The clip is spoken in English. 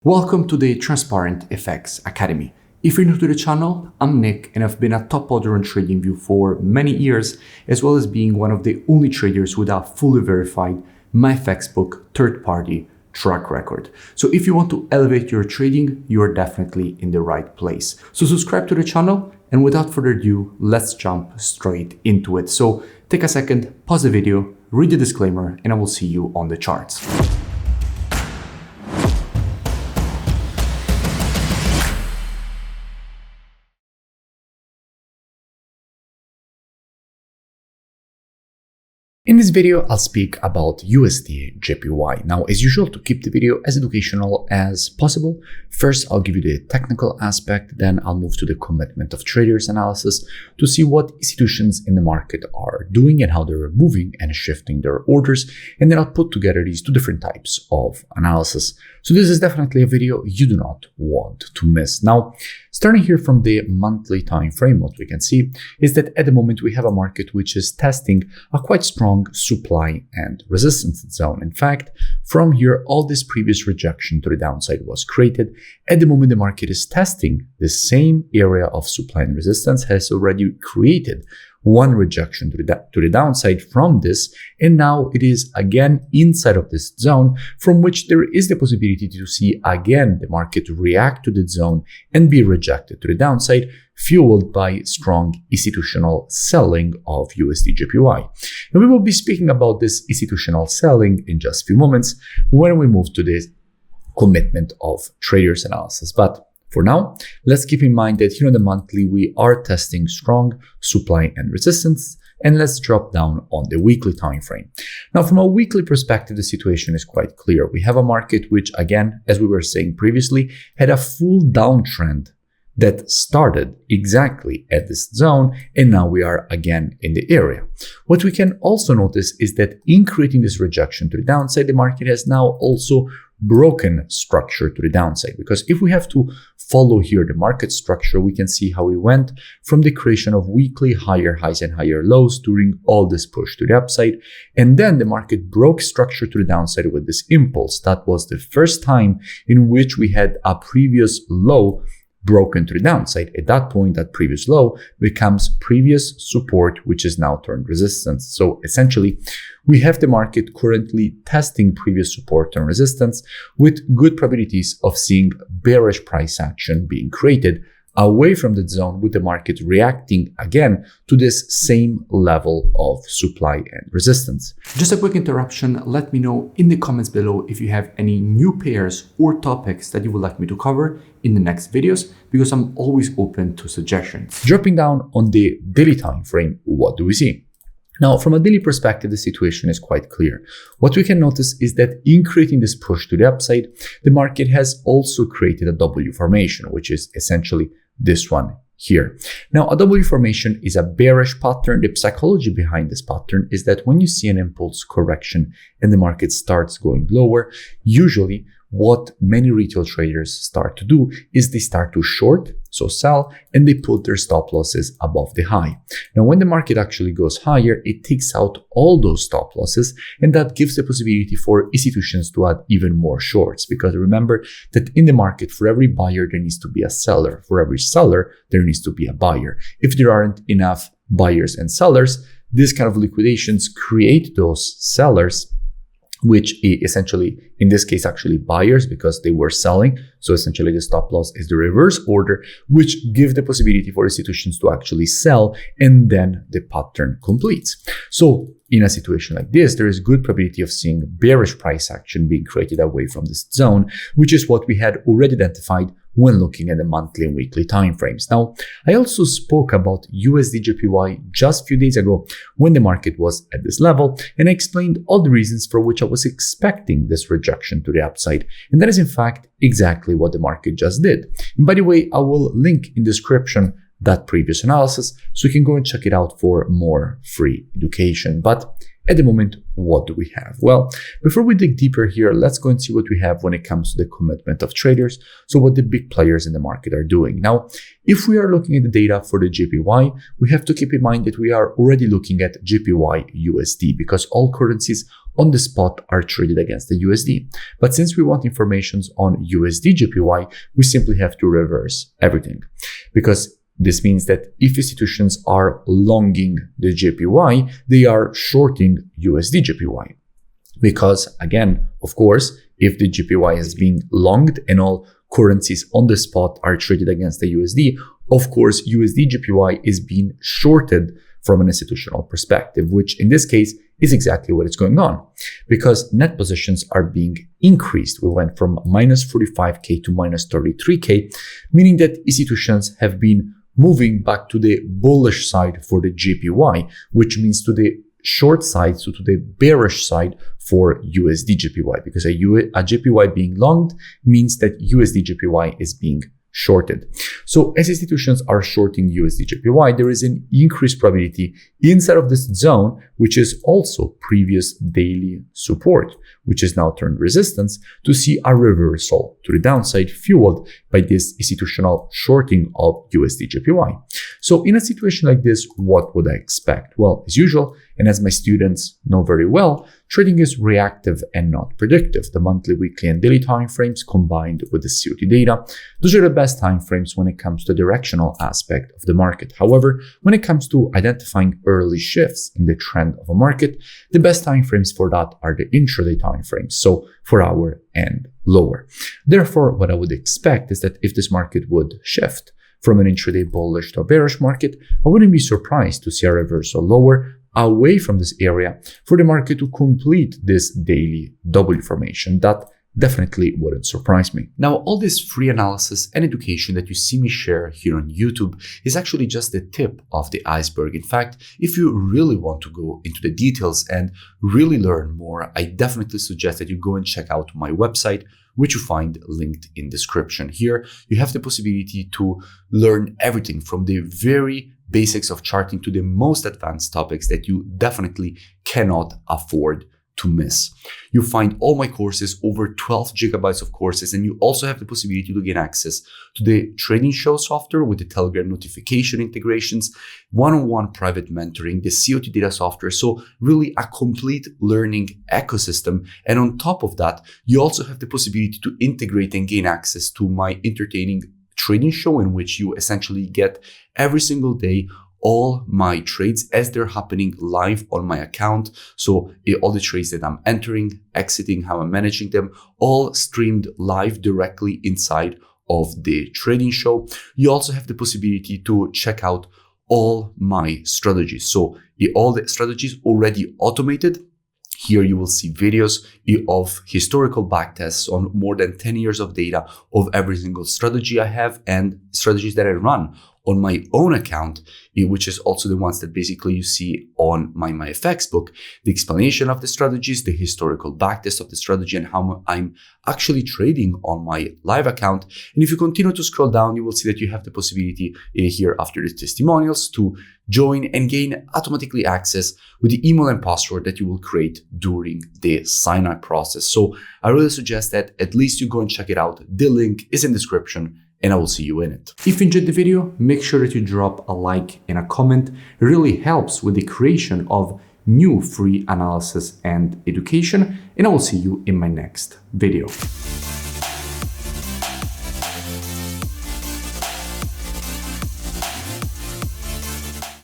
Welcome to the Transparent FX Academy. If you're new to the channel, I'm Nick and I've been a top hodler on TradingView for many years, as well as being one of the only traders with a fully verified MyFXBook third-party track record. So if you want to elevate your trading, you're definitely in the right place. So subscribe to the channel, and without further ado, let's jump straight into it. So take a second, pause the video, read the disclaimer, and I will see you on the charts. In this video, I'll speak about USDJPY. Now, as usual, to keep the video as educational as possible, first I'll give you the technical aspect, then I'll move to the commitment of traders analysis to see what institutions in the market are doing and how they're moving and shifting their orders, and then I'll put together these two different types of analysis. So this is definitely a video you do not want to miss. Now, starting here from the monthly time frame, what we can see is that at the moment we have a market which is testing a quite strong supply and resistance zone. In fact, from here, all this previous rejection to the downside was created. At the moment, the market is testing the same area of supply and resistance, has already created one rejection to the downside from this, and now it is again inside of this zone, from which there is the possibility to see again the market react to the zone and be rejected to the downside, fueled by strong institutional selling of USDJPY. And we will be speaking about this institutional selling in just a few moments when we move to the commitment of traders analysis. But for now, let's keep in mind that here on the monthly, we are testing strong supply and resistance, and let's drop down on the weekly time frame. Now, from a weekly perspective, the situation is quite clear. We have a market which, again, as we were saying previously, had a full downtrend that started exactly at this zone, and now we are again in the area. What we can also notice is that in creating this rejection to the downside, the market has now also broken structure to the downside, because if we have to follow here the market structure, we can see how we went from the creation of weekly higher highs and higher lows during all this push to the upside, and then the market broke structure to the downside with this impulse. That was the first time in which we had a previous low broken to the downside. At that point, that previous low becomes previous support, which is now turned resistance. So essentially, we have the market currently testing previous support and resistance with good probabilities of seeing bearish price action being created away from the zone, with the market reacting again to this same level of supply and resistance. Just a quick interruption. Let me know in the comments below if you have any new pairs or topics that you would like me to cover in the next videos, because I'm always open to suggestions. Dropping down on the daily time frame, what do we see? Now, from a daily perspective, the situation is quite clear. What we can notice is that in creating this push to the upside, the market has also created a W formation, which is essentially this one here. Now, a W formation is a bearish pattern. The psychology behind this pattern is that when you see an impulse correction and the market starts going lower, usually what many retail traders start to do is they start to short, so sell, and they put their stop losses above the high. Now, when the market actually goes higher, it takes out all those stop losses, and that gives the possibility for institutions to add even more shorts. Because remember that in the market, for every buyer, there needs to be a seller. For every seller, there needs to be a buyer. If there aren't enough buyers and sellers, these kind of liquidations create those sellers, which essentially, in this case, actually buyers, because they were selling. So essentially the stop loss is the reverse order, which give the possibility for institutions to actually sell, and then the pattern completes. So in a situation like this, there is good probability of seeing bearish price action being created away from this zone, which is what we had already identified when looking at the monthly and weekly time frames. Now, I also spoke about USDJPY just a few days ago when the market was at this level, and I explained all the reasons for which I was expecting this rejection to the upside. And that is in fact exactly what the market just did. And by the way, I will link in the description that previous analysis, so you can go and check it out for more free education. But at the moment, what do we have? Well, before we dig deeper here, let's go and see what we have when it comes to the commitment of traders. So what the big players in the market are doing. Now, if we are looking at the data for the JPY, we have to keep in mind that we are already looking at JPY USD, because all currencies on the spot are traded against the USD. But since we want information on USDJPY, we simply have to reverse everything, because this means that if institutions are longing the JPY, they are shorting USDJPY. Because again, of course, if the JPY is being longed and all currencies on the spot are traded against the USD, of course, USDJPY is being shorted from an institutional perspective, which in this case is exactly what is going on, because net positions are being increased. We went from minus 45K to minus 33K, meaning that institutions have been moving back to the bullish side for the JPY, which means to the short side, so to the bearish side for USDJPY, because a JPY being longed means that USDJPY is being shorted. So as institutions are shorting USDJPY, there is an increased probability inside of this zone, which is also previous daily support, which is now turned resistance, to see a reversal to the downside fueled by this institutional shorting of USDJPY. So in a situation like this, what would I expect? Well, as usual, and as my students know very well, trading is reactive and not predictive. The monthly, weekly, and daily timeframes combined with the COT data, those are the best timeframes when it comes to the directional aspect of the market. However, when it comes to identifying early shifts in the trend of a market, the best timeframes for that are the intraday timeframes, so 4 hour and lower. Therefore, what I would expect is that if this market would shift from an intraday bullish to a bearish market, I wouldn't be surprised to see a reversal lower away from this area for the market to complete this daily W formation. That definitely wouldn't surprise me. Now, all this free analysis and education that you see me share here on YouTube is actually just the tip of the iceberg. In fact, if you really want to go into the details and really learn more, I definitely suggest that you go and check out my website, which you find linked in description. Here, you have the possibility to learn everything from the very basics of charting to the most advanced topics that you definitely cannot afford to miss. You find all my courses, over 12 gigabytes of courses, and you also have the possibility to gain access to the Trading Show software with the Telegram notification integrations, one-on-one private mentoring, the COT data software. So really a complete learning ecosystem. And on top of that, you also have the possibility to integrate and gain access to my entertaining trading show, in which you essentially get every single day all my trades as they're happening live on my account. So all the trades that I'm entering, exiting, how I'm managing them, all streamed live directly inside of the trading show. You also have the possibility to check out all my strategies. So all the strategies already automated. Here you will see videos of historical backtests on more than 10 years of data of every single strategy I have and strategies that I run on my own account, which is also the ones that basically you see on my MyFX book, the explanation of the strategies, the historical backtest of the strategy, and how I'm actually trading on my live account. And if you continue to scroll down, you will see that you have the possibility here after the testimonials to join and gain automatically access with the email and password that you will create during the sign-up process. So I really suggest that at least you go and check it out. The link is in the description, and I will see you in it. If you enjoyed the video, make sure that you drop a like and a comment. It really helps with the creation of new free analysis and education, and I will see you in my next video.